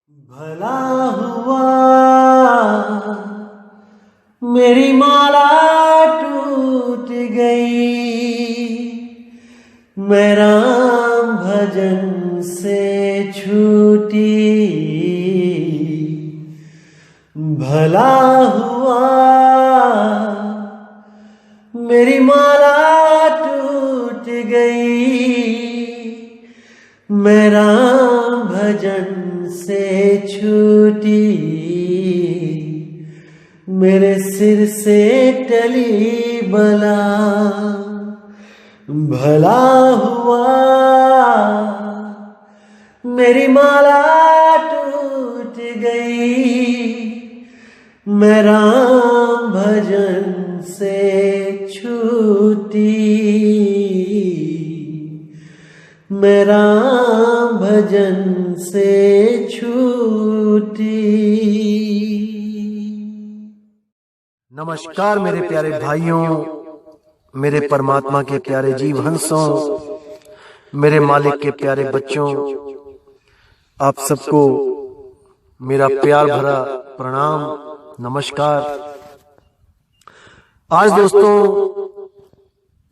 भला हुआ मेरी माला टूट गई, मैं राम भजन से छूटी। भला हुआ मेरी माला टूट गई, मैं राम भजन से छूटी। मेरे सिर से टली बला, भला हुआ मेरी माला टूट गई, मैं राम भजन से छूटी। मैं राम भजन से छूटी। नमस्कार मेरे प्यारे भाइयों, मेरे परमात्मा के प्यारे जीव हंसों, मेरे मालिक के प्यारे बच्चों, आप सबको मेरा प्यार भरा प्रणाम, नमस्कार। आज दोस्तों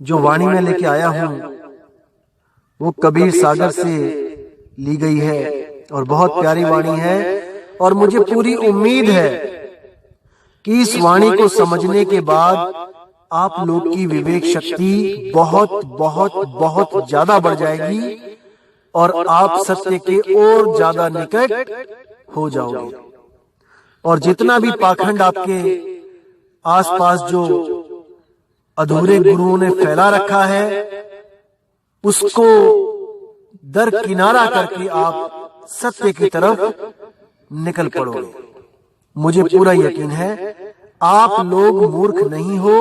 जो वाणी में लेके आया हूं वो कबीर सागर से ली गई है और बहुत प्यारी वाणी है। और मुझे पूरी उम्मीद है कि इस वाणी को समझने के बाद आप लोग की विवेक शक्ति बहुत बहुत बहुत ज्यादा बढ़ जाएगी और आप सत्य के और ज्यादा निकट हो जाओगे। और जितना भी पाखंड आपके आसपास जो अधूरे गुरुओं ने फैला रखा है उसको दरकिनारा करके आप सत्य की तरफ निकल पड़ोगे। मुझे पूरा यकीन है आप लोग मूर्ख नहीं हो,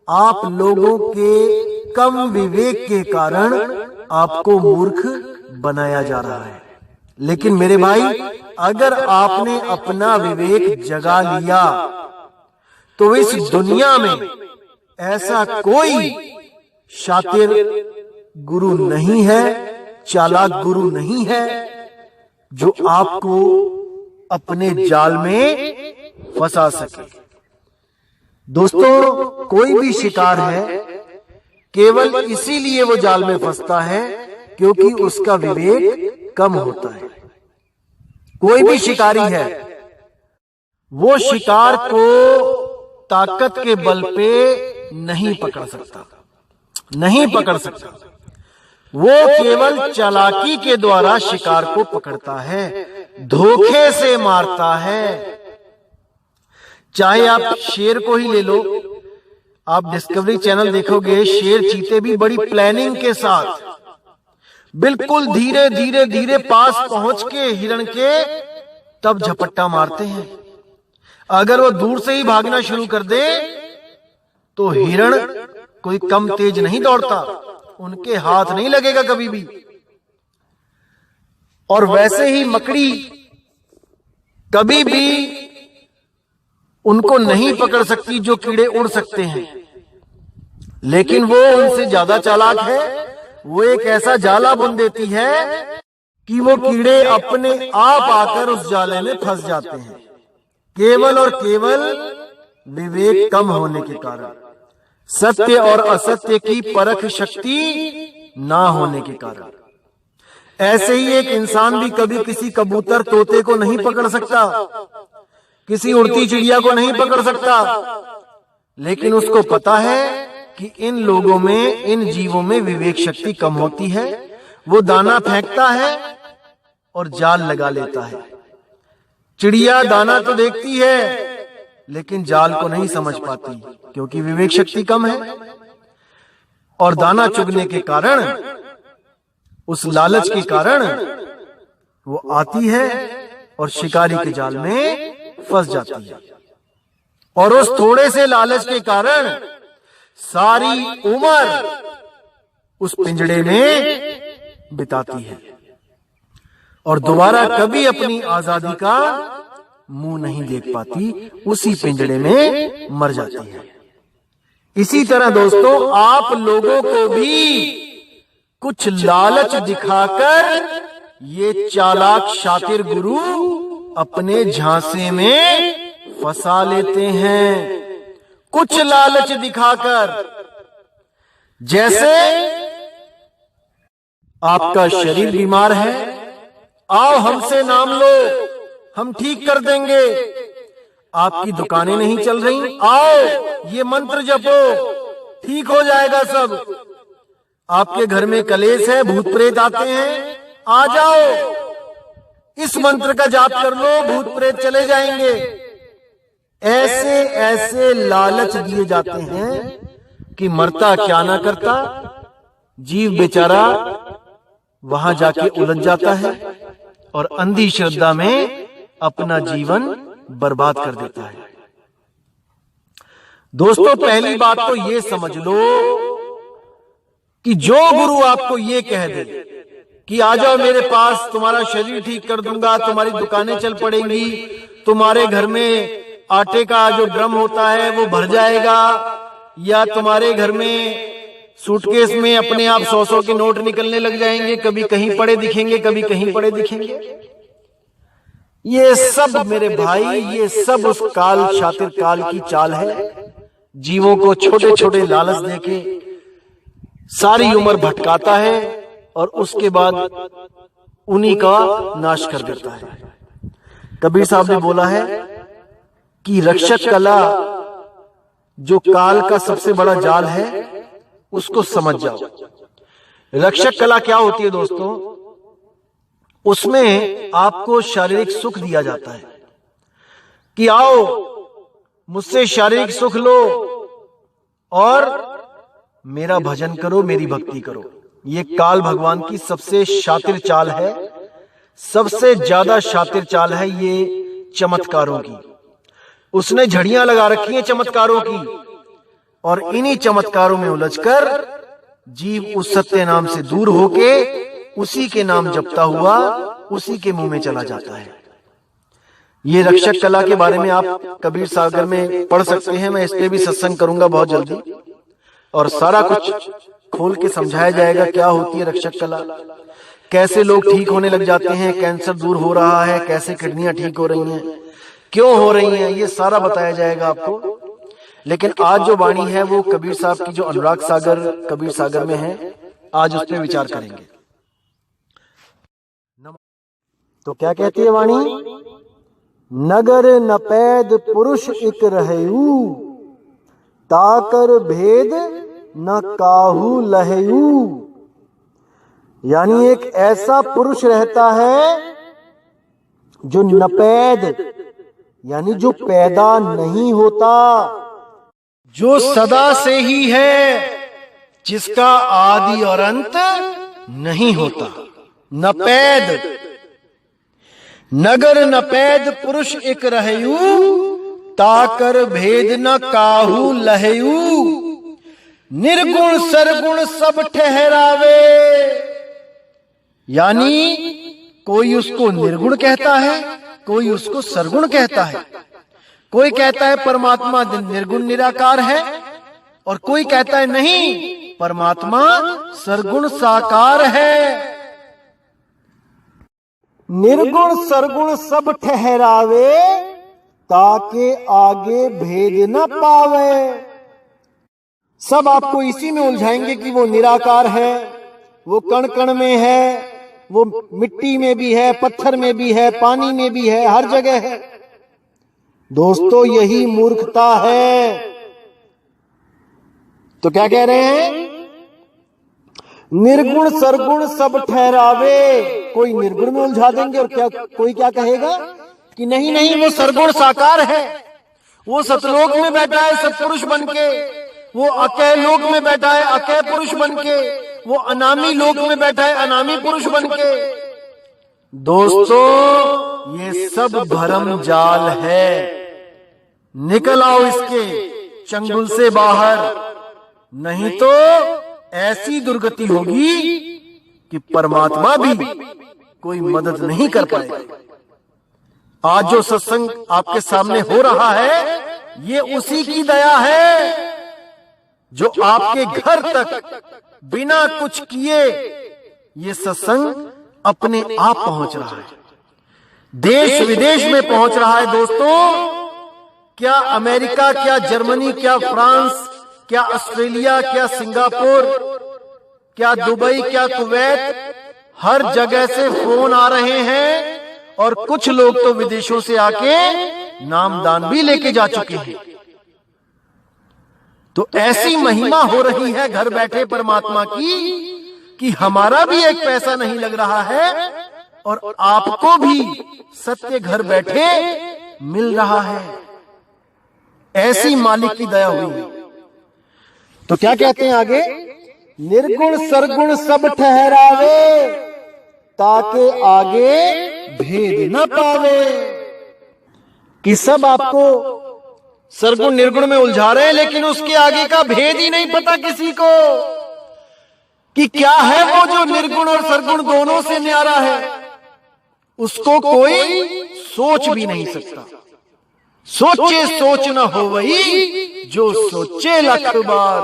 आप लोगों के कम विवेक के कारण आपको मूर्ख बनाया जा रहा है। लेकिन मेरे भाई, अगर आपने अपना विवेक जगा लिया तो इस दुनिया में ऐसा कोई शातिर गुरु नहीं है, चालाक गुरु नहीं है जो आपको अपने जाल में फंसा सके। दोस्तों, कोई भी शिकार है केवल इसीलिए वो जाल में फंसता है क्योंकि उसका विवेक कम होता है। कोई भी शिकारी है वो शिकार को ताकत के बल पे नहीं पकड़ सकता, नहीं पकड़ सकता। वो केवल चालाकी के द्वारा शिकार को पकड़ता है, धोखे से मारता है। चाहे आप शेर को ही ले लो, आप डिस्कवरी चैनल देखोगे, शेर चीते भी बड़ी प्लानिंग के साथ बिल्कुल धीरे धीरे धीरे पास पहुंच के हिरण के तब झपट्टा मारते हैं। अगर वो दूर से ही भागना शुरू कर दे तो हिरण कोई कम तेज नहीं दौड़ता, उनके हाथ नहीं लगेगा कभी भी। और वैसे ही मकड़ी कभी भी उनको नहीं पकड़ सकती जो कीड़े उड़ सकते हैं, लेकिन वो उनसे ज्यादा चालाक है। वो एक ऐसा जाला बुन देती है कि वो कीड़े अपने आप आकर उस जाले में फंस जाते हैं, केवल और केवल विवेक कम होने के कारण, सत्य और असत्य की परख शक्ति ना होने के कारण। ऐसे ही एक इंसान भी कभी किसी कबूतर तोते को नहीं पकड़ सकता, किसी उड़ती चिड़िया को नहीं पकड़ सकता, लेकिन उसको पता है कि इन लोगों में, इन जीवों में विवेक शक्ति कम होती है। वो दाना फेंकता है और जाल लगा लेता है। चिड़िया दाना तो देखती है लेकिन जाल को नहीं समझ पाती क्योंकि विवेक शक्ति कम है। और दाना चुगने के कारण, उस लालच के कारण वो आती है और शिकारी के जाल में फंस जाती है। और उस थोड़े से लालच के कारण सारी उम्र उस पिंजड़े में बिताती है और दोबारा कभी अपनी आजादी का मुंह नहीं देख पाती, उसी पिंजड़े में मर जाती है। इसी तरह दोस्तों, आप लोगों को भी कुछ लालच दिखाकर ये चालाक शातिर गुरु अपने झांसे में फंसा लेते हैं कुछ लालच दिखाकर। जैसे आपका शरीर बीमार है, आओ हमसे नाम लो, हम ठीक कर देंगे। आपकी दुकानें नहीं चल रही, आओ ये मंत्र जपो, ठीक हो जाएगा सब। आपके घर में कलेश है, भूत प्रेत आते हैं, आ जाओ इस मंत्र का जाप कर लो, भूत प्रेत चले जाएंगे। ऐसे ऐसे लालच दिए जाते हैं कि मरता क्या ना करता, जीव बेचारा वहां जाके उलझ जाता है और अंधी श्रद्धा में अपना जीवन बर्बाद कर देता है। दोस्तों, पहली बात तो ये समझ लो कि जो गुरु आपको ये कह दे कि आ जाओ मेरे पास, तुम्हारा शरीर ठीक कर दूंगा, तुम्हारी दुकानें चल पड़ेंगी, तुम्हारे घर में आटे का जो ड्रम होता है वो भर जाएगा, या तुम्हारे घर में सूटकेस में अपने आप 100-100 के नोट निकलने लग जाएंगे, कभी कहीं पड़े दिखेंगे, कभी कहीं पड़े दिखेंगे। ये सब मेरे भाई, ये सब उस काल, शातिर काल की चाल है। जीवों को छोटे छोटे लालच देके सारी उम्र भटकाता है और उसके बाद उन्हीं का नाश कर देता है। कबीर साहब ने बोला है कि रक्षक कला जो काल का सबसे बड़ा जाल है उसको समझ जाओ। रक्षक कला क्या होती है दोस्तों? उसमें आपको शारीरिक सुख दिया जाता है कि आओ मुझसे शारीरिक सुख लो और मेरा भजन करो, मेरी भक्ति करो। ये काल भगवान की सबसे शातिर चाल है, सबसे ज्यादा शातिर चाल है ये चमत्कारों की। उसने झड़ियां लगा रखी हैं चमत्कारों की, और इन्हीं चमत्कारों में उलझकर जीव उस सत्य नाम से दूर होके उसी के नाम जपता हुआ उसी के मुंह में चला जाता है। ये रक्षक कला के बारे में आप कबीर सागर में पढ़ सकते हैं। मैं इस पे भी सत्संग करूंगा बहुत जल्दी, और सारा कुछ खोल के समझाया जाएगा क्या होती है रक्षक कला, कैसे लोग ठीक होने लग जाते हैं, कैंसर दूर हो रहा है, कैसे किडनियां ठीक हो रही हैं, क्यों हो रही हैं, ये सारा बताया जाएगा आपको। लेकिन आज जो वाणी है वो कबीर साहब की जो अनुराग सागर कबीर सागर में है, आज उस पर विचार करेंगे। तो क्या कहती है वाणी? नगर नपैद पुरुष इक रहयू, ताकर भेद न काहू लहयू। यानी एक ऐसा पुरुष रहता है जो नपैद यानी जो पैदा नहीं होता, जो सदा से ही है, जिसका आदि और अंत नहीं होता। नपैद, नगर नपैद पुरुष एक रहयू, ताकर भेद न काहू लहयू। निर्गुण सरगुण सब ठहरावे, यानी कोई उसको निर्गुण कहता है, कोई उसको सरगुण कहता है। कोई कहता है परमात्मा निर्गुण निराकार है, और कोई कहता है नहीं, परमात्मा सरगुण साकार है। निर्गुण सरगुण सब ठहरावे, ताके आगे भेद न पावे। सब आपको इसी में उलझाएंगे कि वो निराकार है, वो कण कण में है, वो मिट्टी में भी है, पत्थर में भी है, पानी में भी है, हर जगह है। दोस्तों यही मूर्खता है। तो क्या कह रहे हैं? निर्गुण सरगुण सब ठहरावे। कोई निर्गुण में उलझा देंगे, और क्या कोई क्या कहेगा कि नहीं नहीं वो सरगुण साकार है, वो सतलोक में बैठा है सतपुरुष बनके, वो अकय लोक में बैठा है अकय पुरुष बनके, वो अनामी लोक में बैठा है अनामी पुरुष बनके। दोस्तों ये सब भरम जाल है, निकल आओ इसके चंगुल से बाहर, नहीं तो ऐसी दुर्गति होगी कि परमात्मा भी कोई मदद नहीं कर पाएगा। आज जो सत्संग आपके सामने हो रहा है ये उसी की दया है, जो आपके घर तक बिना कुछ किए ये सत्संग अपने आप पहुंच रहा है, देश विदेश में पहुंच रहा है। दोस्तों, क्या अमेरिका, क्या जर्मनी, क्या फ्रांस, क्या ऑस्ट्रेलिया, क्या सिंगापुर, क्या दुबई, क्या कुवैत, हर जगह से फोन आ रहे हैं और कुछ लोग तो विदेशों से आके नामदान भी लेके जा चुके हैं। तो ऐसी महिमा हो रही है घर बैठे परमात्मा की कि हमारा भी एक पैसा नहीं लग रहा है और आपको भी सत्य घर बैठे मिल रहा है। ऐसी मालिक की दया हुई है। तो क्या कहते हैं आगे, निर्गुण सरगुण सब ठहरावे, ताके आगे भेद न पावे। कि सब आपको सरगुण निर्गुण में उलझा रहे हैं, लेकिन उसके आगे का भेद ही नहीं पता किसी को कि क्या है वो जो निर्गुण और सरगुण दोनों से न्यारा है। उसको कोई सोच भी नहीं सकता। सोचे सोच न हो वही, जो सोचे लख बार,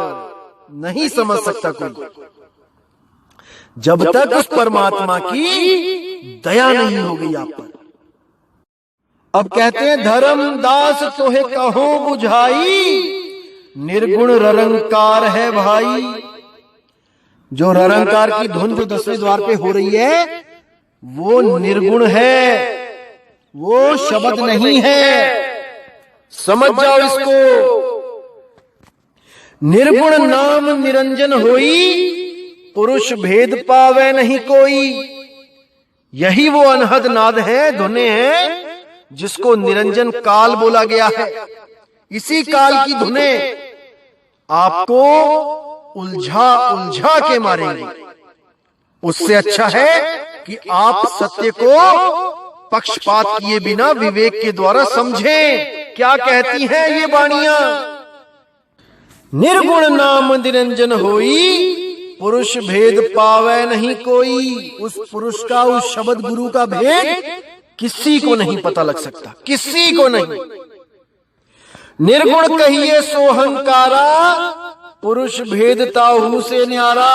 नहीं समझ सकता कोई, जब तक उस परमात्मा की दया नहीं होगी आप पर। अब कहते हैं, धर्म दास तोहे कहो बुझाई, निर्गुण ररंकार है भाई। जो ररंकार की धुन जो 10वें द्वार पे हो रही है वो निर्गुण है, वो शब्द नहीं है। समझ जाओ इसको। निर्गुण नाम निरंजन होई, पुरुष भेद पावे नहीं कोई। यही वो अनहद नाद है, धुने हैं, जिसको निरंजन काल बोला गया है। इसी काल की धुने आपको उलझा उलझा के मारेंगे। उससे अच्छा है कि आप सत्य को पक्षपात किए बिना विवेक के द्वारा समझें। क्या कहती हैं ये वाणियां, निर्गुण नाम निरंजन होई, पुरुष भेद पावे नहीं कोई। उस पुरुष का, उस शब्द गुरु का भेद किसी को नहीं पता लग सकता, किसी को नहीं। निर्गुण कहिए सोहंकारा, पुरुष भेद ताहू से न्यारा।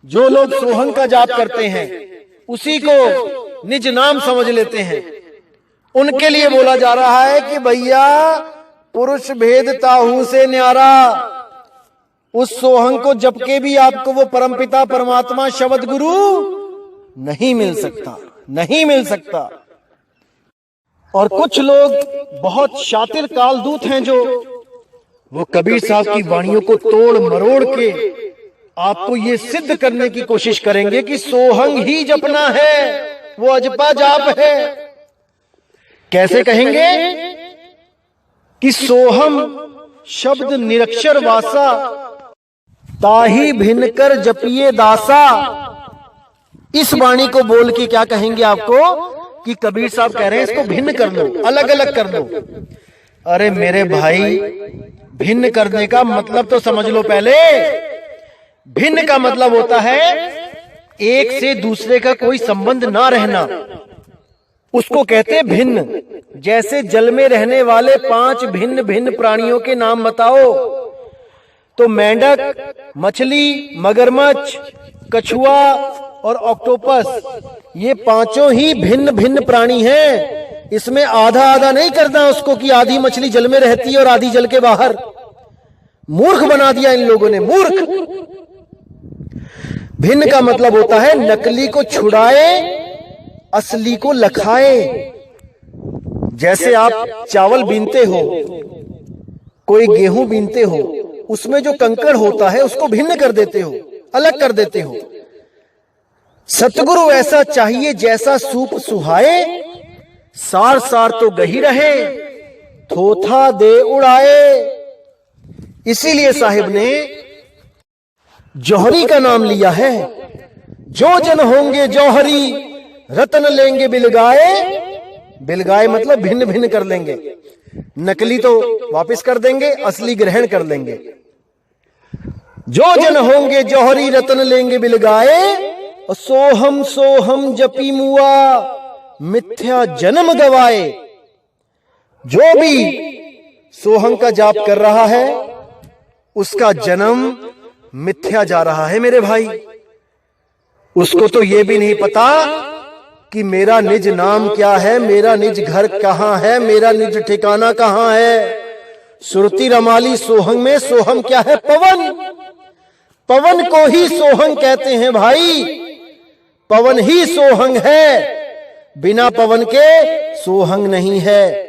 जो लोग सोहंग का जाप करते हैं, उसी को निज नाम समझ लेते हैं, उनके लिए बोला जा रहा है कि भैया पुरुष भेद ताहू से न्यारा। उस सोहंग को जप के भी आपको वो परमपिता परमात्मा शब्द गुरु नहीं मिल सकता, नहीं मिल सकता। और कुछ लोग बहुत शातिर कालदूत हैं जो वो कबीर साहब की वाणियों को तोड़ मरोड़ के आपको ये सिद्ध करने की कोशिश करेंगे कि सोहंग ही जपना है, वो अजपा जाप है। कैसे कहेंगे कि सोहम शब्द निरक्षर वासा, ताही भिन्न कर जपिए दासा। इस वाणी को बोल के क्या कहेंगे आपको कि कबीर साहब कह रहे हैं इसको भिन्न कर लो, अलग अलग कर लो। अरे मेरे भाई, भिन्न करने का मतलब तो समझ लो पहले। भिन्न का मतलब होता है एक से दूसरे का कोई संबंध ना रहना, उसको कहते हैं भिन्न। जैसे जल में रहने वाले 5 भिन्न भिन्न प्राणियों के नाम बताओ, तो मेंढक, मछली, मगरमच्छ, कछुआ और ऑक्टोपस, ये पांचों ही भिन्न भिन्न प्राणी हैं। इसमें आधा आधा नहीं करना उसको कि आधी मछली जल में रहती है और आधी जल के बाहर। मूर्ख बना दिया इन लोगों ने, मूर्ख। भिन्न का मतलब होता है नकली को छुड़ाए, असली को लखाए। जैसे आप चावल बीनते हो, कोई गेहूं बीनते हो, उसमें जो कंकड़ होता है उसको भिन्न कर देते हो, अलग कर देते हो। सतगुरु ऐसा चाहिए जैसा सूप सुहाए, सार सार तो गही रहे, थोथा दे उड़ाए। इसीलिए साहिब ने जौहरी का नाम लिया है। जो जन होंगे जौहरी, रतन लेंगे बिलगाए। बिलगाए मतलब भिन्न भिन्न कर लेंगे, नकली तो वापस कर देंगे, असली ग्रहण कर लेंगे। जो जन होंगे जौहरी, रतन लेंगे बिलगाए। सोहम सोहम जपी मुआ, मिथ्या जन्म गवाए। जो भी सोहम का जाप कर रहा है उसका जन्म मिथ्या जा रहा है मेरे भाई। उसको तो ये भी नहीं पता कि मेरा निज नाम क्या है, मेरा निज घर कहां है, मेरा निज ठिकाना कहां है। सुरती रमाली सोहंग में सोहम क्या है? पवन। पवन को ही सोहंग कहते हैं भाई। पवन ही सोहंग है, बिना पवन के सोहंग नहीं है।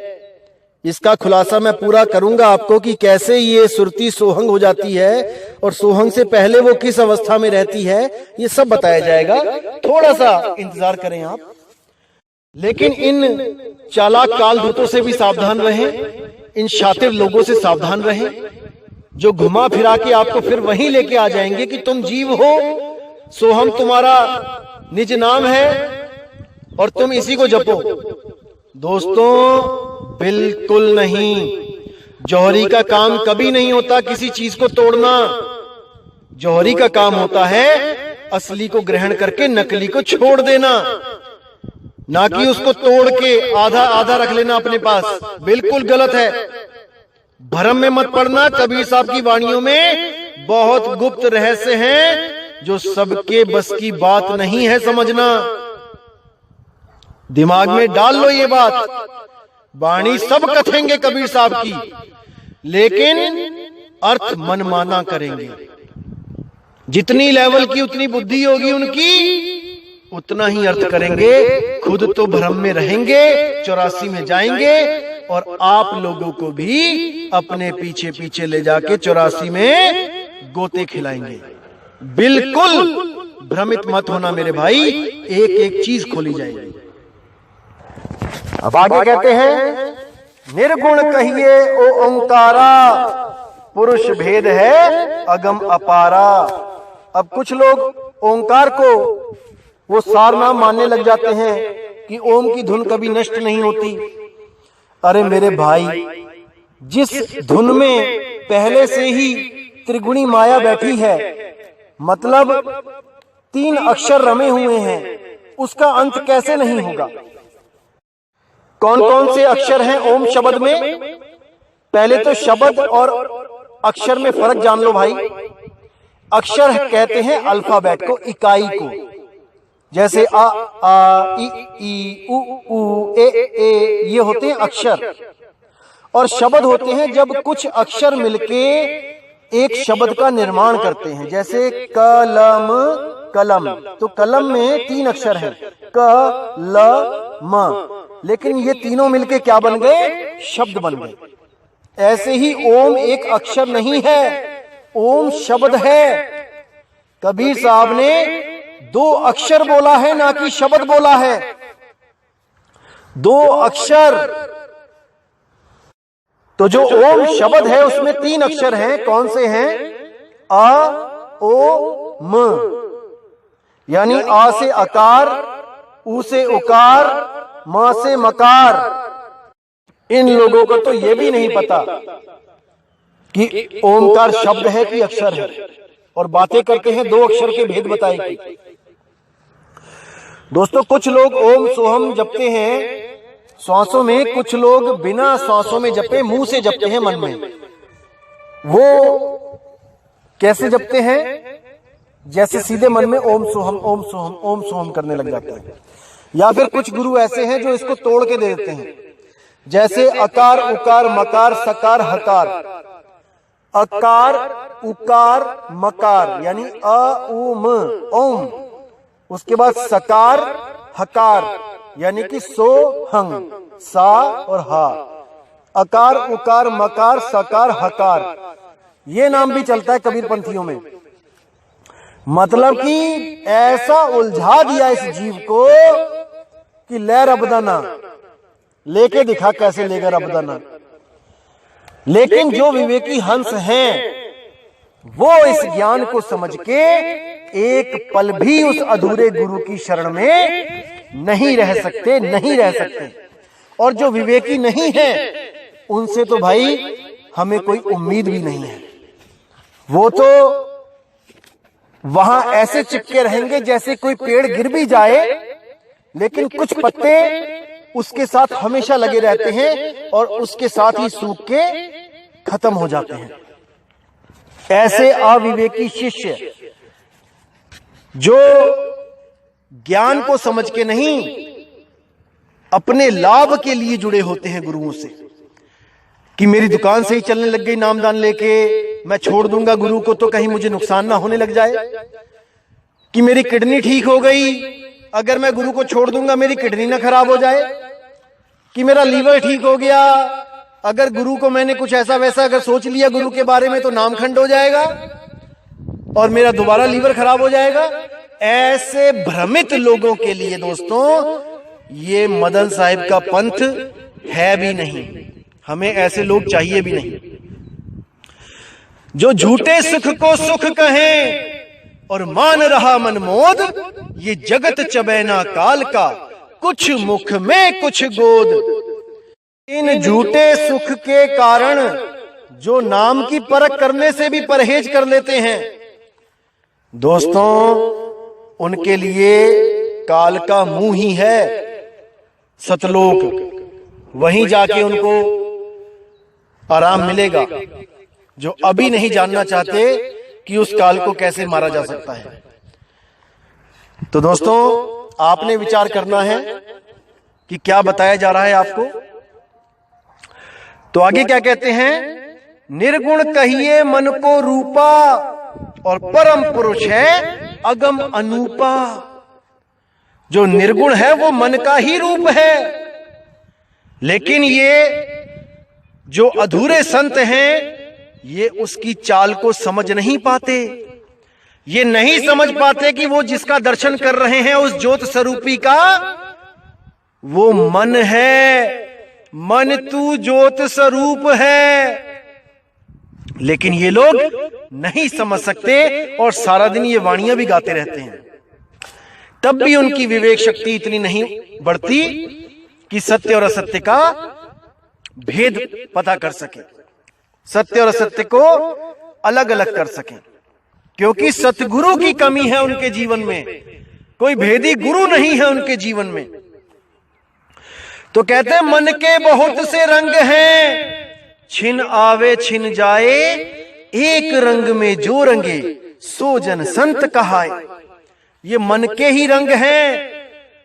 इसका खुलासा मैं पूरा करूंगा आपको कि कैसे ये सुरती सोहंग हो जाती है और सोहंग से पहले वो किस अवस्था में रहती है, ये सब बताया जाएगा। थोड़ा सा इंतजार करें आप। लेकिन इन चालाक कालदूतों से भी सावधान रहें, इन शातिर लोगों से सावधान रहें, जो घुमा फिरा के आपको फिर वहीं लेके आ जाएंगे कि तुम जीव हो, सोहम तुम्हारा निज नाम है और तुम इसी को जपो। दोस्तों बिल्कुल नहीं। जौहरी का काम कभी नहीं होता किसी चीज को तोड़ना। जौहरी का काम होता है असली को ग्रहण करके नकली को छोड़ देना, ना कि उसको तोड़ के आधा आधा रख लेना अपने पास। बिल्कुल गलत है। भ्रम में मत पड़ना। कबीर साहब की वाणियों में बहुत गुप्त रहस्य हैं जो सबके बस की बात नहीं है समझना। दिमाग में डाल लो ये बात। वाणी सब कथेंगे कबीर साहब की, लेकिन अर्थ मनमाना करेंगे। जितनी लेवल की उतनी बुद्धि होगी उनकी, उतना ही अर्थ करेंगे। खुद तो भ्रम में रहेंगे, 84 में जाएंगे और आप लोगों को भी अपने पीछे पीछे ले जाके 84 में गोते खिलाएंगे। बिल्कुल भ्रमित मत होना मेरे भाई, एक एक चीज खोली जाएगी। अब आगे कहते हैं, निर्गुण कहिए ओ ओंकारा, पुरुष भेद है अगम अपारा। अब कुछ लोग ओंकार को वो सार नाम मानने लग जाते हैं कि ओम की धुन कभी नष्ट नहीं होती। अरे मेरे भाई, जिस धुन में पहले से ही त्रिगुणी माया बैठी है, मतलब 3 अक्षर रमे हुए हैं, उसका अंत कैसे नहीं होगा? कौन कौन से अक्षर हैं ओम शब्द में? पहले तो शब्द और अक्षर में फर्क जान लो भाई। अक्षर कहते हैं अल्फाबेट को, इकाई को, जैसे आ आ ई उ ऊ ए ये होते हैं अक्षर। और शब्द होते हैं जब कुछ अक्षर मिलके एक शब्द का निर्माण करते हैं, जैसे कलम, कलम। तो कलम में 3 अक्षर हैं, क ल म, लेकिन ये तीनों मिलके क्या बन गए? शब्द बन गए। ऐसे ही ओम एक अक्षर नहीं है, ओम शब्द है। कबीर साहब ने 2 अक्षर बोला है, ना कि शब्द बोला है। 2 अक्षर। तो जो ओम शब्द है उसमें 3 अक्षर हैं। कौन से हैं? आ ओ म, यानी आ से अकार, ऊ से उकार, मां से मकार। इन लोगों को तो यह भी नहीं पता कि ओमकार शब्द है कि अक्षर है, और बातें करते हैं 2 अक्षर के भेद बताएगी। दोस्तों कुछ लोग ओम सोहम जपते हैं श्वासों में, कुछ लोग बिना श्वासों में जपे मुंह से जपते हैं मन में। वो कैसे जपते हैं? जैसे सीधे मन में ओम सोहम ओम सोहम ओम सोहम करने लग जाते हैं। या फिर कुछ गुरु ऐसे हैं जो इसको तोड़ के दे देते हैं, जैसे अकार उकार मकार सकार हकार। अकार उकार मकार यानी अ उ म ओम, उसके बाद सकार हकार यानी कि सो हंग सा और हा। अकार उकार मकार सकार हकार, ये नाम भी चलता है कबीर पंथियों में। मतलब कि ऐसा उलझा दिया इस जीव को कि ले रबदाना, लेके दिखा कैसे लेगा रबदाना। लेकिन जो विवेकी हंस हैं वो इस ज्ञान को समझ के एक पल भी उस अधूरे गुरु की शरण में नहीं रह सकते, नहीं रह सकते। और जो विवेकी नहीं है उनसे तो भाई हमें कोई उम्मीद भी नहीं है। वो तो वहां ऐसे चिपके रहेंगे जैसे कोई पेड़ गिर भी जाए लेकिन कुछ पत्ते उसके साथ हमेशा लगे रहते हैं और उसके साथ ही सूख के खत्म हो जाते हैं। ऐसे अविवेकी शिष्य जो ज्ञान को समझ के नहीं, अपने लाभ के लिए जुड़े होते हैं गुरुओं से। कि मेरी दुकान से ही चलने लग गई नामदान लेके, मैं छोड़ दूंगा गुरु को तो कहीं मुझे नुकसान ना होने लग जाए। कि मेरी किडनी ठीक हो गई, अगर मैं गुरु को छोड़ दूंगा मेरी किडनी ना खराब हो जाए। कि मेरा लीवर ठीक हो गया, अगर गुरु को मैंने कुछ ऐसा वैसा अगर सोच लिया गुरु के बारे में तो नामखंड हो जाएगा और मेरा दोबारा लीवर खराब हो जाएगा। ऐसे भ्रमित लोगों के लिए दोस्तों ये मदन साहिब का पंथ है भी नहीं, हमें ऐसे लोग चाहिए भी नहीं। जो झूठे सुख को सुख कहें और मान रहा मनमोद, ये जगत चबैना काल का, कुछ मुख में कुछ गोद। इन झूठे सुख के कारण जो नाम की परख करने से भी परहेज कर लेते हैं दोस्तों, उनके लिए काल का मुंह ही है सतलोक, वहीं जाके उनको आराम मिलेगा। जो अभी नहीं जानना चाहते कि उस काल को कैसे मारा जा सकता है। तो दोस्तों आपने विचार करना है कि क्या बताया जा रहा है आपको। तो आगे क्या कहते हैं, निर्गुण कहिए मन को रूपा और परम पुरुष है अगम अनूपा। जो निर्गुण है वो मन का ही रूप है, लेकिन ये जो अधूरे संत हैं ये उसकी चाल को समझ नहीं पाते। ये नहीं समझ पाते कि वो जिसका दर्शन कर रहे हैं उस ज्योत स्वरूपी का वो मन है। मन तू ज्योत स्वरूप है, लेकिन ये लोग नहीं समझ सकते और सारा दिन ये वाणियां भी गाते रहते हैं। तब भी उनकी विवेक शक्ति इतनी नहीं बढ़ती कि सत्य और असत्य का भेद पता कर सके, सत्य और असत्य को अलग अलग कर सके। क्योंकि सतगुरु की कमी है उनके जीवन में, कोई भेदी गुरु नहीं है उनके जीवन में। तो कहते हैं मन के बहुत से रंग हैं, छिन आवे छिन जाए, एक रंग में जो रंगे सो जन संत कहाए। ये मन के ही रंग हैं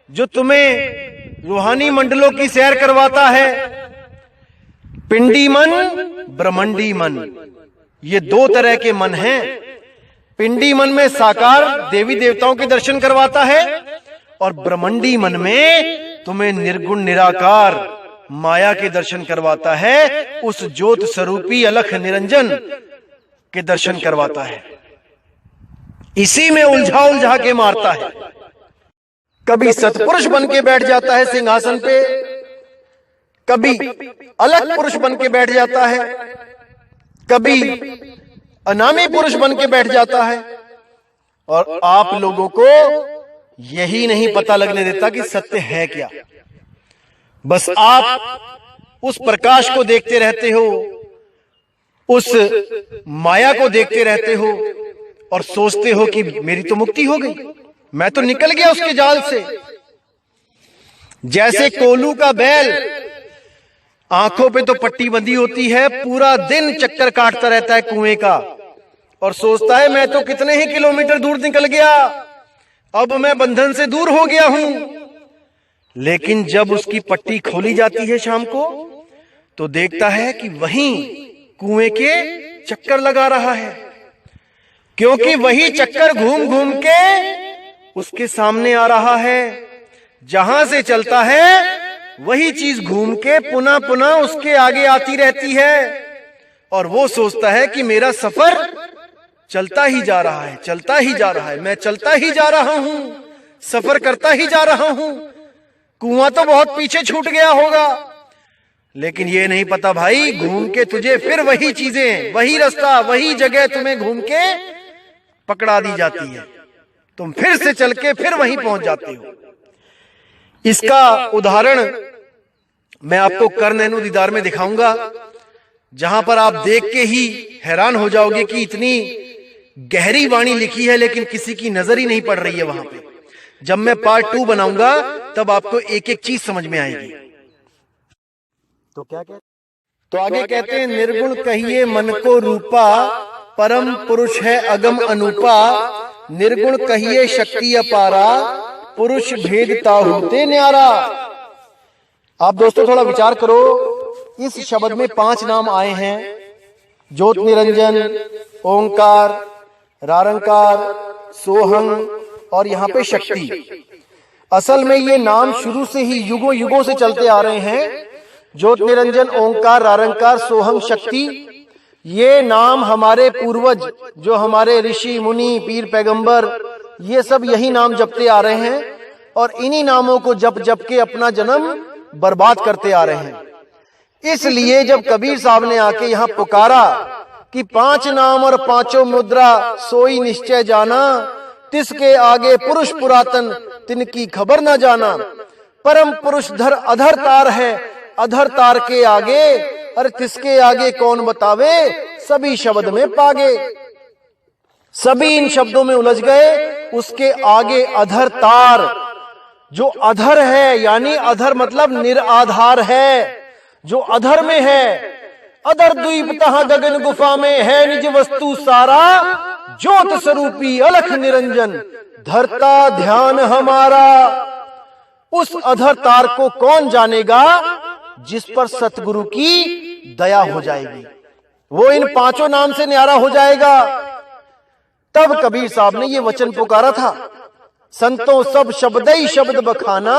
जो तुम्हें रूहानी मंडलों की सैर करवाता है। पिंडी मन, ब्रह्मंडी मन, ये दो तरह के मन हैं। पिंडी मन में साकार देवी देवताओं के दर्शन करवाता है और ब्रह्मंडी मन में तुम्हें निर्गुण निराकार माया के दर्शन करवाता है, उस ज्योत स्वरूपी अलख निरंजन के दर्शन करवाता है। इसी में उलझा उलझा के मारता है। कभी सतपुरुष बन के बैठ जाता है सिंहासन पे, कभी अलग पुरुष बन के बैठ जाता है, कभी अनामी पुरुष बन के बैठ जाता है, और आप लोगों को यही नहीं पता लगने देता कि सत्य है क्या। बस आप उस प्रकाश को देखते रहते हो, उस माया को देखते रहते हो और सोचते हो कि मेरी तो मुक्ति हो गई, मैं तो निकल गया उसके जाल से। जैसे कोलू का बैल, आंखों पे तो पट्टी बंधी होती है, पूरा दिन चक्कर काटता रहता है कुएं का और सोचता है मैं तो कितने ही किलोमीटर दूर निकल गया, अब मैं बंधन से दूर हो गया हूं। लेकिन जब उसकी पट्टी खोली जाती है शाम को तो देखता है कि वहीं कुएं के चक्कर लगा रहा है, क्योंकि वही चक्कर घूम घूम के उसके सामने आ रहा है। जहां से चलता है वही चीज घूम के पुनः पुनः उसके आगे आती रहती है और वो सोचता है कि मेरा सफर चलता ही जा रहा है, चलता ही जा रहा है, मैं चलता ही जा रहा हूं, सफर करता ही जा रहा हूं, कुआं तो बहुत पीछे छूट गया होगा। लेकिन ये नहीं पता भाई, घूम के तुझे फिर वही चीजें, वही रास्ता, वही जगह तुम्हें घूम के पकड़ा दी जाती है, तुम फिर से चल के फिर वहीं पहुंच जाते हो। इसका उदाहरण मैं आपको कर्णेनु दीदार में दिखाऊंगा, जहां पर आप देख के ही हैरान हो जाओगे कि इतनी गहरी वाणी लिखी है लेकिन किसी की नजर ही नहीं पड़ रही है वहां पे। जब मैं पार्ट 2 बनाऊंगा तब आपको एक एक चीज समझ में आएगी। तो क्या कहते, तो आगे कहते हैं निर्गुण कहिए मन को रूपा, परम पुरुष है अगम अनूपा। निर्गुण कहिए शक्ति अपारा, पुरुष भेदता होते न्यारा। आप दोस्तों थोड़ा विचार करो, इस शब्द में 5 नाम आए हैं, ज्योत निरंजन, ओंकार, रारंकार, सोहंग और यहाँ पे शक्ति। असल में ये नाम शुरू से ही युगों युगों से चलते आ रहे हैं। ज्योत निरंजन, ओंकार, रारंकार, सोहंग, शक्ति, ये नाम हमारे पूर्वज, जो हमारे ऋषि मुनि, पीर पैगंबर, ये सब यही नाम जपते आ रहे हैं और इन्हीं नामों को जप जप के अपना जन्म बर्बाद करते आ रहे हैं। इसलिए जब कबीर साहब ने आके यहाँ पुकारा कि 5 नाम और 5 मुद्रा सोई निश्चय जाना, तिसके आगे पुरुष पुरातन तिनकी खबर न जाना, परम पुरुष धर अधर तार है, अधर तार के आगे, अरे तिसके आगे कौन बतावे, सभी शब्द में पागे। सभी इन शब्दों में उलझ गए। उसके आगे अधर तार, जो अधर है, यानी अधर मतलब निराधार है, जो अधर में है। अधर द्वीप तहां गगन गुफा में है निज वस्तु सारा, ज्योत स्वरूपी अलख निरंजन धरता ध्यान हमारा। उस अधर तार को कौन जानेगा, जिस पर सतगुरु की दया हो जाएगी, वो इन 5 नाम से न्यारा हो जाएगा। तब कबीर साहब ने ये वचन पुकारा था, संतों सब शब्द ही शब्द बखाना,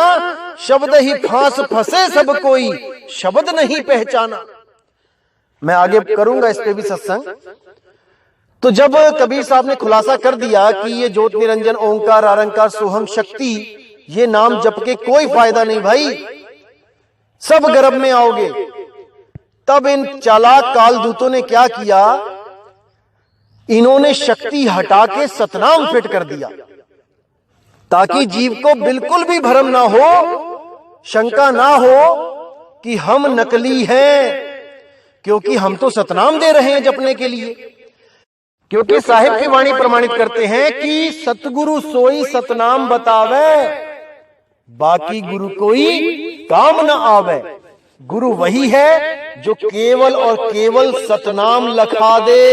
शब्द ही फांस फंसे सब कोई, शब्द नहीं पहचाना। मैं आगे करूंगा इस पे भी सत्संग। तो जब कबीर साहब ने खुलासा कर दिया कि ये ज्योत निरंजन, ओंकार, रारंकार, सोहंग, शक्ति, ये नाम जप के कोई फायदा नहीं भाई, सब गर्भ में आओगे, तब इन चालाक कालदूतों ने क्या किया, इन्होंने शक्ति हटा के सतनाम फिट कर दिया, ताकि जीव को बिल्कुल भी भ्रम ना हो, शंका ना हो कि हम नकली हैं, क्योंकि हम तो सतनाम दे रहे हैं जपने के लिए। क्योंकि साहिब की वाणी प्रमाणित करते हैं कि सतगुरु सोई सतनाम बतावे, बाकी गुरु कोई काम न आवे। गुरु वही है जो केवल और केवल सतनाम लखा दे।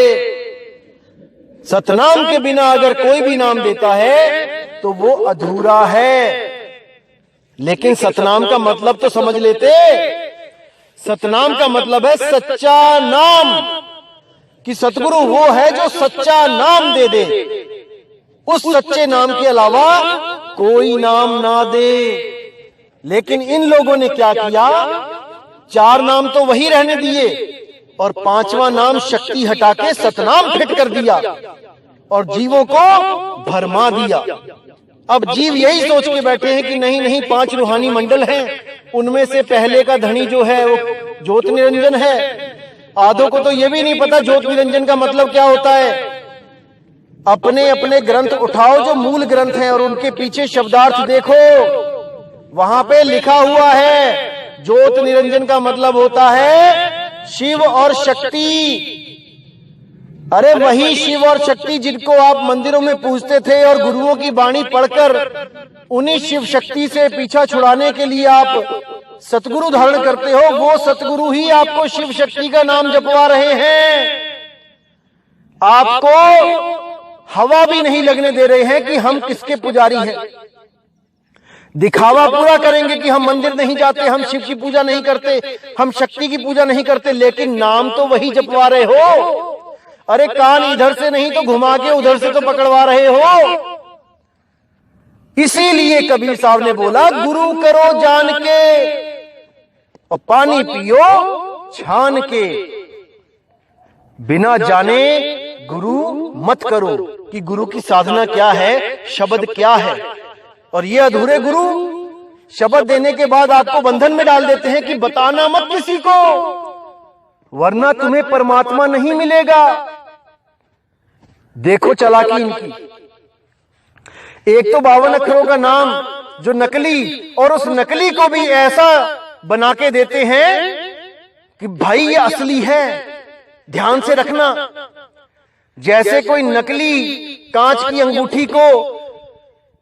सतनाम के बिना अगर कोई भी नाम देता है तो वो अधूरा है। लेकिन सतनाम का मतलब तो समझ लेते। सतनाम का मतलब है सच्चा नाम, कि सतगुरु वो है जो सच्चा नाम दे दे, उस सच्चे नाम के अलावा कोई नाम ना दे। लेकिन इन लोगों ने क्या किया, 4 नाम तो वही रहने दिए और 5वां नाम शक्ति हटा के सतनाम फिट कर दिया और जीवों को भरमा दिया। अब जीव यही सोच के बैठे हैं कि नहीं नहीं 5 रूहानी मंडल हैं, उनमें से पहले का धनी जो है वो ज्योत निरंजन है। आधों को तो ये भी नहीं पता ज्योत निरंजन का मतलब क्या होता है। अपने अपने ग्रंथ उठाओ जो मूल ग्रंथ हैं और उनके पीछे शब्दार्थ देखो, वहां पे लिखा हुआ है ज्योत निरंजन का मतलब होता है शिव और शक्ति। अरे वही शिव और शक्ति जिनको आप मंदिरों में पूजते थे और गुरुओं की वाणी पढ़कर उन्हीं शिव शक्ति से पीछा छुड़ाने के लिए आप सतगुरु धारण करते हो, वो सतगुरु ही आपको शिव शक्ति का नाम जपवा रहे हैं। आपको हवा भी नहीं लगने दे रहे हैं कि हम किसके पुजारी हैं। दिखावा पूरा करेंगे कि हम मंदिर नहीं जाते, हम शिव की पूजा नहीं करते, हम शक्ति की पूजा नहीं करते, लेकिन नाम तो वही जपवा रहे हो। अरे कान इधर से नहीं तो घुमा के उधर से तो पकड़वा रहे हो। इसीलिए कबीर साहब ने बोला गुरु करो जान के और पानी पियो छान के, बिना जाने गुरु मत करो कि गुरु की साधना क्या है, शब्द क्या है। और ये अधूरे गुरु शब्द देने के बाद आपको बंधन में डाल देते हैं कि बताना मत किसी को, वरना तुम्हें परमात्मा नहीं मिलेगा। देखो चालाकी इनकी। एक तो 52 अक्षरों का नाम जो नकली, और उस नकली को भी ऐसा बना के देते हैं कि भाई ये असली है। ध्यान से रखना, जैसे कोई नकली कांच की अंगूठी को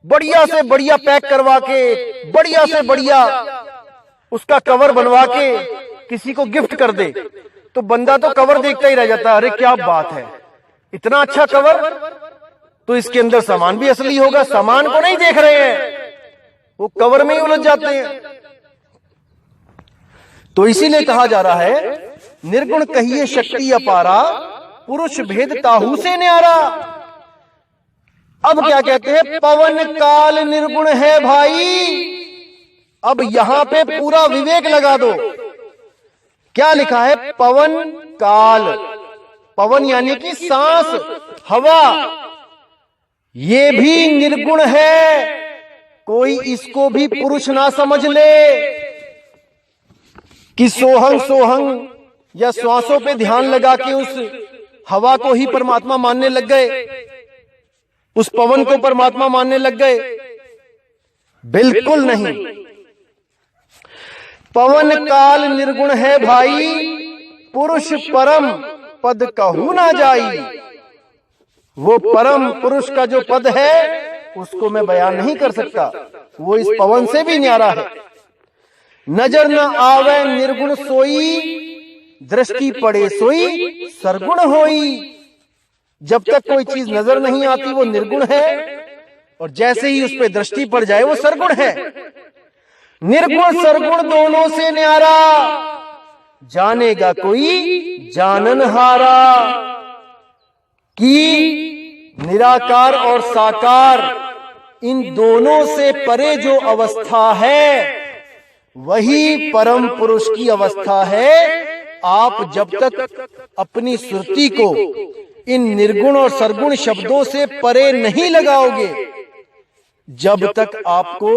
बढ़िया से बढ़िया पैक करवा के, बढ़िया से बढ़िया उसका कवर बनवा के किसी को गिफ्ट कर दे, तो बंदा तो कवर देखता ही रह जाता है, अरे क्या बात है, इतना अच्छा कवर, तो इसके अंदर सामान भी असली होगा। सामान को नहीं देख रहे हैं, वो कवर में ही उलझ जाते हैं। तो इसीलिए कहा जा रहा है निर्गुण कहिए शक्ति अपारा, पुरुष भेद ताहू से न्यारा। अब क्या कहते हैं, पवन काल निर्गुण है भाई। अब यहां पे पूरा विवेक लगा दो। क्या लिखा है, पवन काल, पवन यानी कि सांस, हवा, ये भी निर्गुण है। कोई इसको भी पुरुष ना समझ ले कि सोहंग सोहंग या श्वासों पे ध्यान लगा के उस हवा को ही परमात्मा मानने लग गए, उस पवन को परमात्मा मानने लग गए। बिल्कुल नहीं। पवन काल निर्गुण है भाई, पुरुष परम पद कहू ना जाई। वो परम पुरुष का जो पद है उसको मैं बयान नहीं कर सकता, वो इस पवन से भी न्यारा है। नजर न आवे निर्गुण सोई, दृष्टि पड़े सोई सरगुण होई। जब तक कोई चीज नजर नहीं आती वो निर्गुण है, और जैसे ही उस पर दृष्टि पड़ जाए वो सरगुण है। निर्गुण सरगुण दोनों से न्यारा, जानेगा कोई जाननहारा। कि निराकार और साकार इन दोनों से परे जो अवस्था है वही परम पुरुष की अवस्था है। आप जब तक अपनी सुरती को इन निर्गुण और सरगुण शब्दों से परे नहीं लगाओगे, जब तक आपको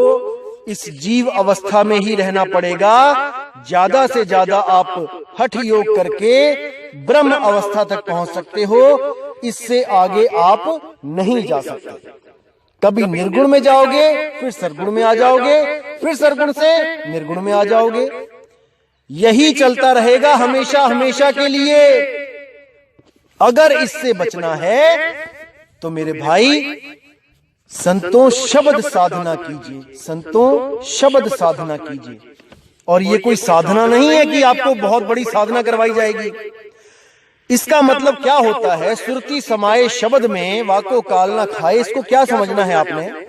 इस जीव अवस्था में ही रहना पड़ेगा। ज्यादा से ज्यादा आप हठ योग करके ब्रह्म अवस्था तक पहुंच सकते हो, इससे आगे आप नहीं जा सकते। कभी निर्गुण में जाओगे, फिर सरगुण में आ जाओगे, फिर सरगुण से निर्गुण में आ जाओगे। यही चलता रहेगा हमेशा हमेशा के लिए। अगर इससे बचना है तो मेरे भाई संतों शब्द साधना कीजिए, संतों शब्द साधना कीजिए। और ये कोई साधना नहीं है कि आपको बहुत बड़ी साधना करवाई जाएगी। इसका मतलब क्या होता है, सुरती समाये शब्द में वाको काल ना खाए। इसको क्या समझना है आपने,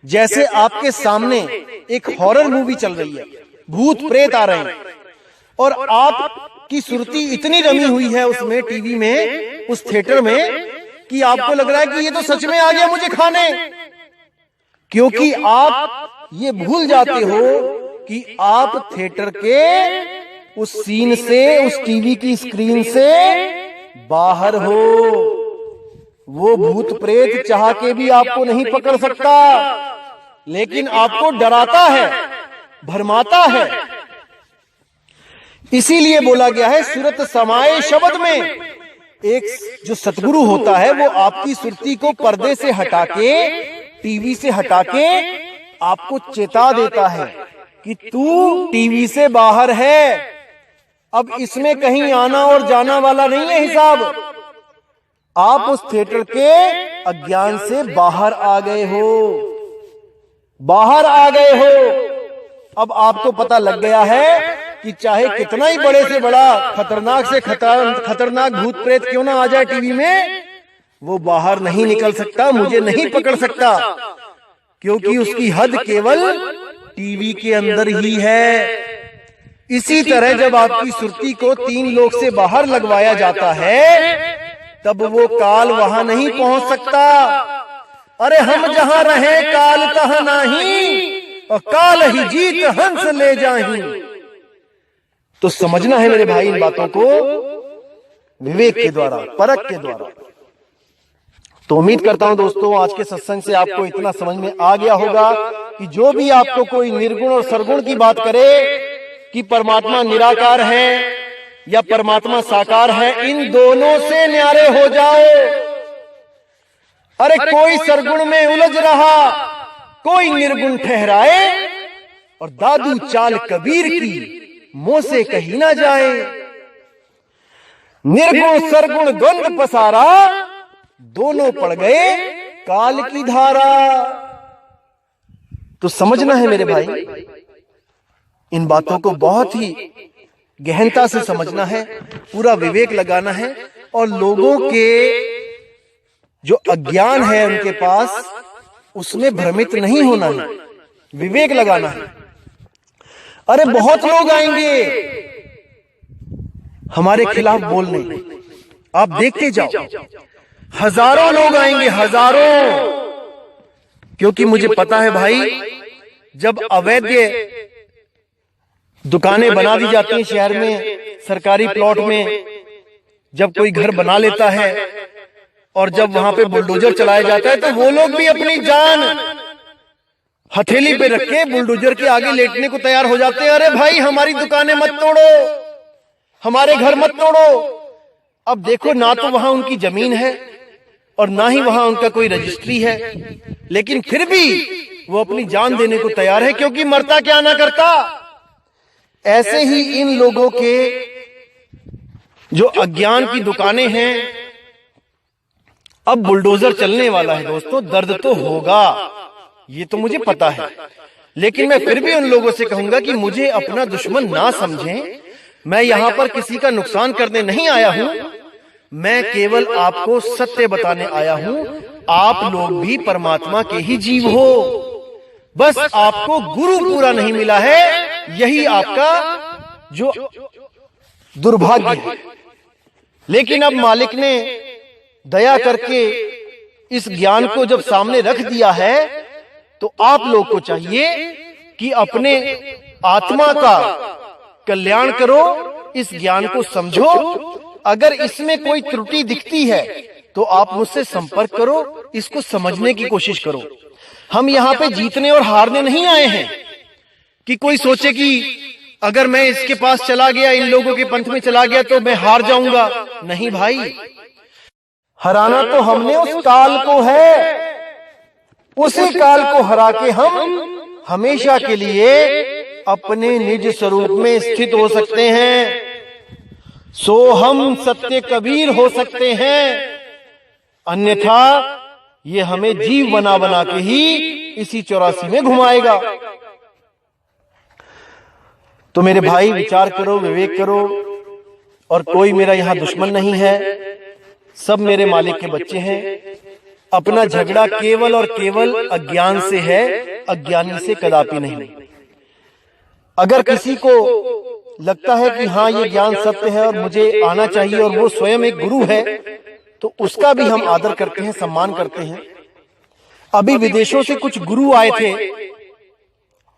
जैसे आपके सामने एक हॉरर मूवी चल रही है, भूत प्रेत आ रहे हैं, और आपकी सुरती इतनी रमी हुई है उसमें, टीवी में, उस थिएटर में, कि आपको लग रहा है कि ये तो सच में आ गया मुझे खाने। क्योंकि आप ये भूल जाते हो कि आप थिएटर के उस सीन से, उस टीवी की स्क्रीन से बाहर हो। वो भूत प्रेत चाह के भी आपको नहीं पकड़ सकता, लेकिन आपको डराता है, भरमाता है। इसीलिए बोला गया है सुरत समाये शब्द में। एक जो सतगुरु होता है वो आपकी सुरती को पर्दे से हटा के, टीवी से हटा के आपको चेता देता है कि तू टीवी से बाहर है, अब इसमें कहीं आना और जाना वाला नहीं है हिसाब। आप उस थिएटर के अज्ञान से बाहर आ गए हो, बाहर आ गए हो। अब आपको पता लग गया है कि चाहे कितना ही बड़े से बड़ा खतरनाक से खतरनाक भूत प्रेत क्यों ना आ जाए टीवी में, वो बाहर नहीं निकल सकता, मुझे नहीं पकड़ सकता, क्योंकि उसकी हद केवल टीवी के अंदर ही है। इसी तरह जब आपकी सुरती को 3 लोक से बाहर लगवाया जाता है, तब वो काल वहां नहीं पहुंच सकता। अरे हम जहां रहे काल तहां नहीं, और काल ही जीत हंस ले जाही। तो समझना है मेरे भाई इन बातों को विवेक के द्वारा, परख के द्वारा। तो उम्मीद करता हूं दोस्तों आज के सत्संग से आपको इतना समझ में आ गया होगा कि जो भी आपको कोई निर्गुण और सरगुण की बात करे कि परमात्मा निराकार है या परमात्मा साकार है, इन दोनों से न्यारे हो जाओ। अरे कोई सरगुण में उलझ रहा, कोई निर्गुण ठहराए, और दादू चाल कबीर की मुंह से कही ना जाए। निर्गुण सरगुण गंध पसारा, दोनों पड़ गए काल की धारा। तो समझना है मेरे भाई, इन बातों को बहुत ही गहनता से समझना है, पूरा विवेक लगाना है, और लोगों के जो अज्ञान है उनके पास, उसमें भ्रमित नहीं होना है। विवेक लगाना है। अरे बहुत लोग आएंगे हमारे खिलाफ बोलने, आप देखते जाओ, हजारों लोग आएंगे, हजारों। क्योंकि मुझे पता है भाई, जब अवैध दुकानें बना दी जाती हैं शहर में, सरकारी प्लॉट में, जब कोई घर बना लेता है और जब वहां पे बुलडोजर चलाया जाता है, तो वो लोग भी अपनी जान हथेली पे रख के बुलडोजर के आगे लेटने को तैयार हो जाते हैं। अरे भाई हमारी दुकानें मत तोड़ो, हमारे घर मत तोड़ो। अब देखो, ना तो वहां उनकी जमीन है और ना ही वहां उनका कोई रजिस्ट्री है, लेकिन फिर भी वो अपनी जान देने को तैयार है, क्योंकि मरता क्या ना करता। ऐसे ही इन लोगों के जो अज्ञान की दुकानें हैं, अब बुलडोजर चलने वाला है दोस्तों। दर्द तो होगा, ये तो मुझे पता है, लेकिन मैं फिर भी उन लोगों से कहूंगा कि मुझे अपना दुश्मन ना समझें। मैं यहां पर किसी का नुकसान करने नहीं आया हूं, मैं केवल आपको सत्य बताने आया हूं। आप लोग भी परमात्मा के ही जीव हो, बस आपको गुरु पूरा नहीं मिला है, यही आपका जो दुर्भाग्य है। लेकिन अब मालिक ने दया करके इस ज्ञान को जब सामने रख दिया है, तो आप लोग को चाहिए कि अपने आत्मा का कल्याण करो, इस ज्ञान को समझो। अगर इसमें कोई त्रुटि दिखती है तो आप मुझसे संपर्क करो, इसको समझने की कोशिश करो। हम यहाँ पे जीतने और हारने नहीं आए हैं कि कोई सोचे कि अगर मैं इसके पास चला गया, इन लोगों के पंथ में चला गया, तो मैं हार जाऊंगा। नहीं भाई, हराना तो हमने उस काल को है, उसी काल को हरा के हम हमेशा के लिए अपने निज स्वरूप में स्थित हो सकते हैं। सो हम सत्य कबीर हो सकते हैं, अन्यथा ये हमें जीव बना बना के ही इसी 84 में घुमाएगा। तो मेरे भाई, विचार करो, विवेक करो। और कोई मेरा यहां दुश्मन नहीं है, सब मेरे मालिक के बच्चे हैं। अपना झगड़ा केवल और केवल अज्ञान से है, अज्ञानी से कदापि नहीं। अगर किसी को लगता है कि हाँ ये ज्ञान सत्य है और मुझे आना चाहिए और वो स्वयं एक गुरु है, तो उसका भी हम आदर करते हैं, सम्मान करते हैं। अभी विदेशों से कुछ गुरु आए थे,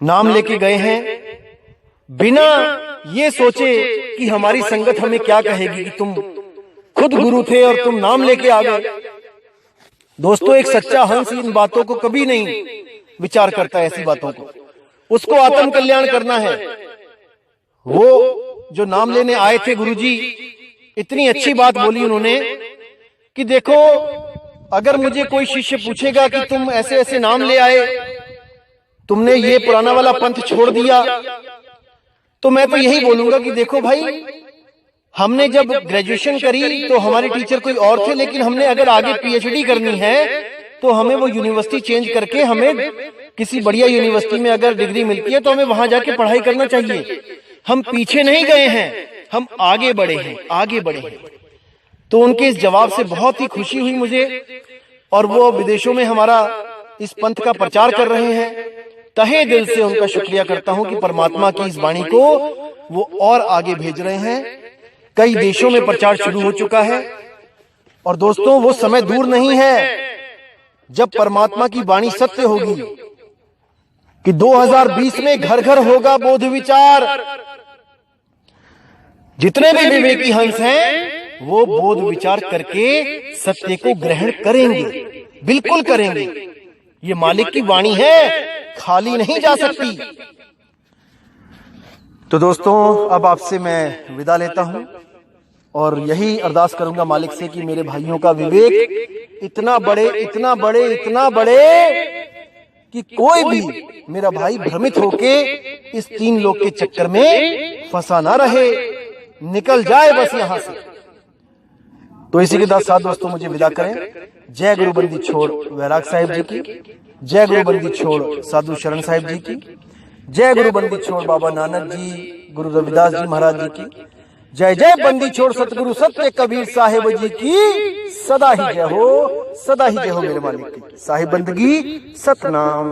नाम लेके गए हैं, बिना ये सोचे कि हमारी संगत हमें क्या कहेगी कि तुम खुद गुरु थे और तुम नाम लेके आ गए। दोस्तों, एक सच्चा हंस इन बातों को कभी नहीं विचार करता है, ऐसी बातों को। उसको आत्म कल्याण करना है। वो जो नाम लेने आए थे गुरुजी, इतनी अच्छी बात बोली उन्होंने कि देखो, अगर मुझे कोई शिष्य पूछेगा कि तुम ऐसे ऐसे नाम ले आए, तुमने ये पुराना वाला पंथ छोड़ दिया, तो मैं तो यही बोलूंगा कि देखो भाई, हमने जब ग्रेजुएशन करी तो हमारे टीचर कोई और थे, लेकिन हमने अगर आगे पीएचडी करनी है तो हमें वो यूनिवर्सिटी चेंज करके, हमें किसी बढ़िया यूनिवर्सिटी में अगर डिग्री मिलती है तो हमें वहां जाके पढ़ाई करना चाहिए। हम पीछे नहीं गए हैं, हम आगे बढ़े हैं, आगे बढ़े हैं। तो उनके इस जवाब से बहुत ही खुशी हुई मुझे, और वो विदेशों में हमारा इस पंथ का प्रचार कर रहे हैं। तहे दिल से उनका शुक्रिया करता हूं कि परमात्मा की इस वाणी को वो और आगे भेज रहे हैं। कई देशों में प्रचार शुरू हो चुका है, और दोस्तों वो समय दूर नहीं है जब परमात्मा की वाणी सत्य होगी कि 2020 में घर घर होगा बोध विचार। जितने भी विवेकी हंस हैं वो बोध विचार करके सत्य को ग्रहण करेंगे, बिल्कुल करेंगे। ये मालिक की वाणी है, खाली नहीं जा सकती। तो दोस्तों, अब आपसे मैं विदा लेता हूं और यही अरदास करूंगा मालिक से कि मेरे भाइयों का विवेक इतना बढ़े, इतना बढ़े, इतना बढ़े कि कोई भी मेरा भाई भ्रमित होके इस 3 लोक के चक्कर में फंसा ना रहे, निकल जाए बस यहां से। तो इसी के साथ दोस्तों मुझे विदा करें। जय गुरु बंदी छोड़ वैराग साहिब जी की, जय गुरु बंदी छोड़ साधु शरण साहिब जी की, जय गुरु बंदी छोड़ बाबा नानक जी, गुरु रविदास जी महाराज जी की, जय जय बंदी छोड़ सतगुरु सत्य कबीर साहिब जी की सदा ही जय हो, सदा ही जय हो मेरे मालिक की। साहिब बंदगी सतनाम।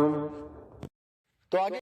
तो आगे